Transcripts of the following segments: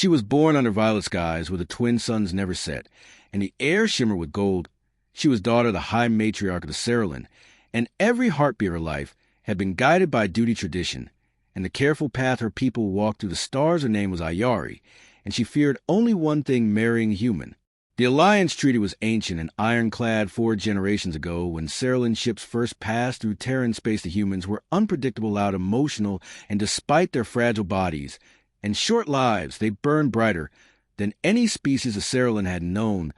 She was born under violet skies where the twin suns never set, and the air shimmered with gold. She was daughter of the high matriarch of the Serran, and every heartbeat of her life had been guided by duty tradition, and the careful path her people walked through the stars. Her name was Ayari, and she feared only one thing: marrying a human. The Alliance Treaty was ancient and ironclad 4 generations ago when Serran ships first passed through Terran space. The humans were unpredictable, loud, emotional, and despite their fragile bodies and short lives, they burned brighter than any species of Serran had known.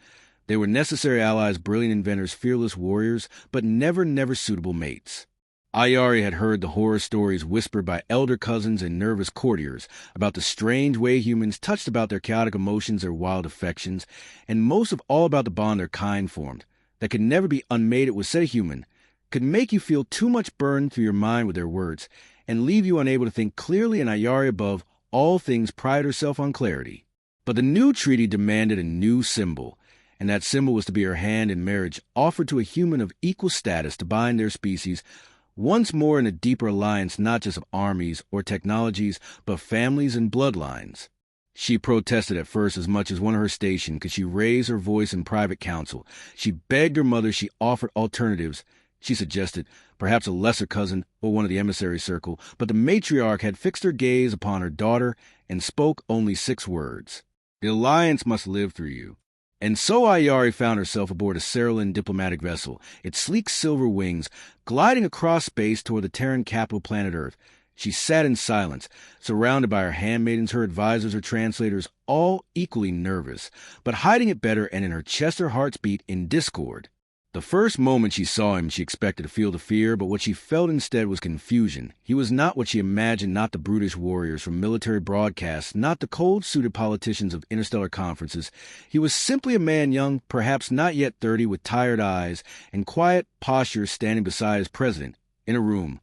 They were necessary allies, brilliant inventors, fearless warriors, but never suitable mates. Ayari had heard the horror stories whispered by elder cousins and nervous courtiers about the strange way humans touched, about their chaotic emotions, their wild affections, and most of all about the bond their kind formed that could never be unmade. It was said a human could make you feel too much burned through your mind with their words and leave you unable to think clearly, and Ayari above all things prided herself on clarity. But the new treaty demanded a new symbol, and that symbol was to be her hand in marriage, offered to a human of equal status to bind their species once more in a deeper alliance, not just of armies or technologies, but families and bloodlines. She protested at first as much as one of her station could she raise her voice in private council. She begged her mother, she offered alternatives. She suggested perhaps a lesser cousin or one of the emissary circle, but the matriarch had fixed her gaze upon her daughter and spoke only 6 words. The alliance must live through you. And so Ayari found herself aboard a Serran diplomatic vessel, its sleek silver wings gliding across space toward the Terran capital, planet Earth. She sat in silence, surrounded by her handmaidens, her advisors, her translators, all equally nervous, but hiding it better, and in her chest her hearts beat in discord. The first moment she saw him, she expected to feel the fear, but what she felt instead was confusion. He was not what she imagined, not the brutish warriors from military broadcasts, not the cold-suited politicians of interstellar conferences. He was simply a man, young, perhaps not yet 30, with tired eyes and quiet posture, standing beside his president, in a room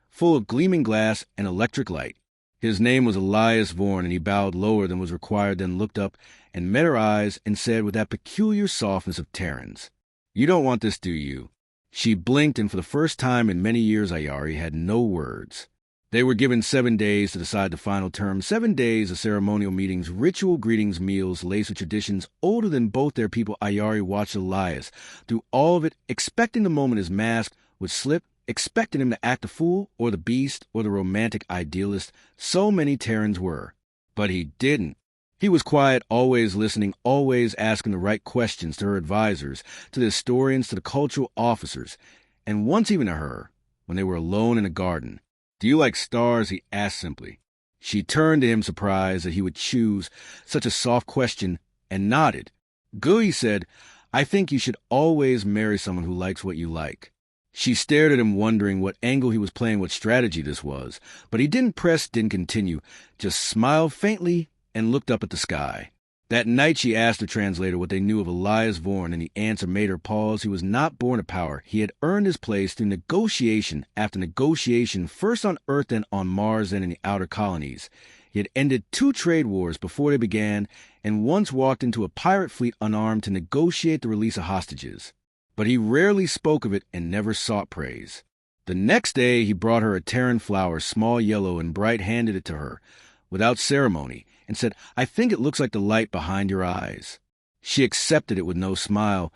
full of gleaming glass and electric light. His name was Elias Vorn, and he bowed lower than was required, then looked up and met her eyes and said with that peculiar softness of Terrans, "You don't want this, do you?" She blinked, and for the first time in many years, Ayari had no words. They were given 7 days to decide the final term, 7 days of ceremonial meetings, ritual greetings, meals laced with traditions older than both their people. Ayari watched Elias through all of it, expecting the moment his mask would slip, expecting him to act the fool or the beast or the romantic idealist. So many Terrans were. But he didn't. He was quiet, always listening, always asking the right questions to her advisors, to the historians, to the cultural officers, and once even to her, when they were alone in a garden. "Do you like stars?" he asked simply. She turned to him, surprised that he would choose such a soft question, and nodded. "Good," he said. "I think you should always marry someone who likes what you like." She stared at him, wondering what angle he was playing, what strategy this was. But he didn't press, didn't continue, just smiled faintly and looked up at the sky. That night she asked her translator what they knew of Elias Vorn, and the answer made her pause. He was not born to power. He had earned his place through negotiation after negotiation, first on Earth, then on Mars, then in the outer colonies. He had ended 2 trade wars before they began, and once walked into a pirate fleet unarmed to negotiate the release of hostages. But he rarely spoke of it and never sought praise. The next day he brought her a Terran flower, small, yellow, and bright, handed it to her without ceremony, and said, "I think it looks like the light behind your eyes." She accepted it with no smile,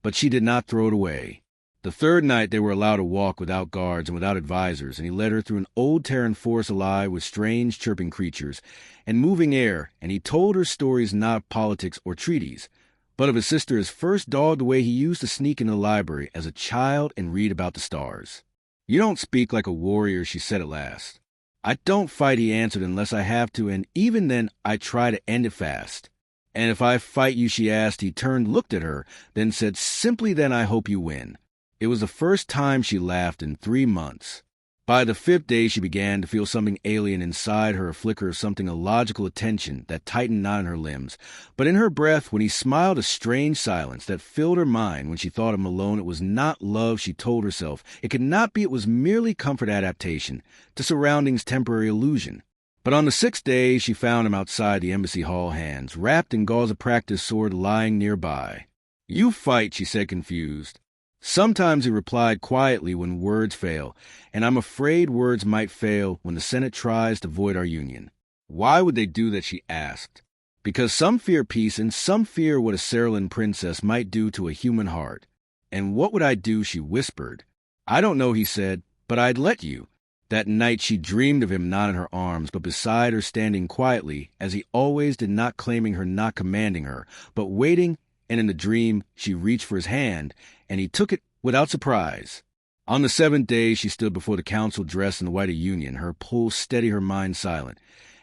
but she did not throw it away. The 3rd night they were allowed to walk without guards and without advisors, and he led her through an old Terran forest alive with strange chirping creatures and moving air, and he told her stories not of politics or treaties, but of his sister, his first dog, the way he used to sneak into the library as a child and read about the stars. "You don't speak like a warrior," she said at last. "I don't fight," he answered, "unless I have to, and even then I try to end it fast." "And if I fight you?" she asked. He turned, looked at her, then said simply, "Then I hope you win." It was the first time she laughed in 3 months. By the 5th day she began to feel something alien inside her, a flicker of something illogical, attention that tightened not in her limbs, but in her breath. When he smiled, a strange silence that filled her mind. When she thought of him alone, it was not love, she told herself. It could not be. It was merely comfort, adaptation to surroundings, temporary illusion. But on the 6th day she found him outside the embassy hall, hands wrapped in gauze of practice, sword lying nearby. "You fight," she said, confused. "Sometimes," he replied quietly, "when words fail, and I'm afraid words might fail when the Senate tries to void our union." "Why would they do that?" she asked. Because some fear peace and some fear what a Cerulean princess might do to a human heart. And what would I do, she whispered. I don't know, he said, but I'd let you. That night she dreamed of him not in her arms, but beside her standing quietly, as he always did, not claiming her, not commanding her, but waiting, and in the dream she reached for his hand, and he took it without surprise. On the 7th day she stood before the council dressed in the white of union, her pulse steady, her mind silent.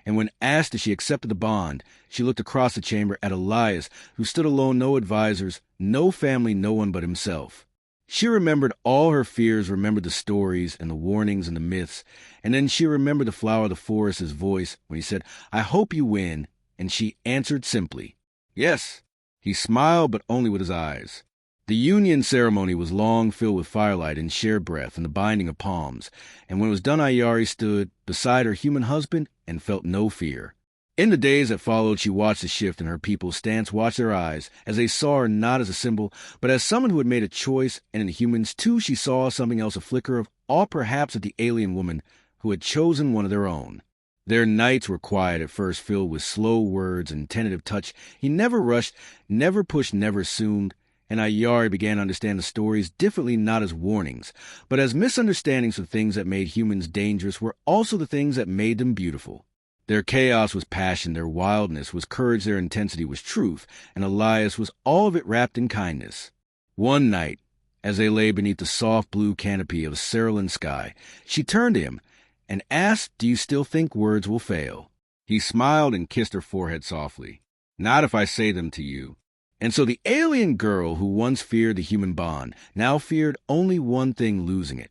And when asked if she accepted the bond, she looked across the chamber at Elias, who stood alone, no advisors, no family, no one but himself. She remembered all her fears, remembered the stories and the warnings and the myths, and then she remembered the flower of the forest, his voice, when he said, I hope you win, and she answered simply, yes. He smiled, but only with his eyes. The union ceremony was long, filled with firelight and shared breath and the binding of palms, and when it was done, Ayari stood beside her human husband and felt no fear. In the days that followed, she watched the shift in her people's stance, watched their eyes, as they saw her not as a symbol, but as someone who had made a choice, and in the humans, too, she saw something else, a flicker of awe perhaps at the alien woman who had chosen one of their own. Their nights were quiet at first, filled with slow words and tentative touch. He never rushed, never pushed, never assumed, and Ayari began to understand the stories differently, not as warnings, but as misunderstandings of things that made humans dangerous were also the things that made them beautiful. Their chaos was passion, their wildness was courage, their intensity was truth, and Elias was all of it wrapped in kindness. One night, as they lay beneath the soft blue canopy of a cerulean sky, she turned to him and asked, do you still think words will fail? He smiled and kissed her forehead softly. Not if I say them to you. And so the alien girl who once feared the human bond now feared only one thing, losing it.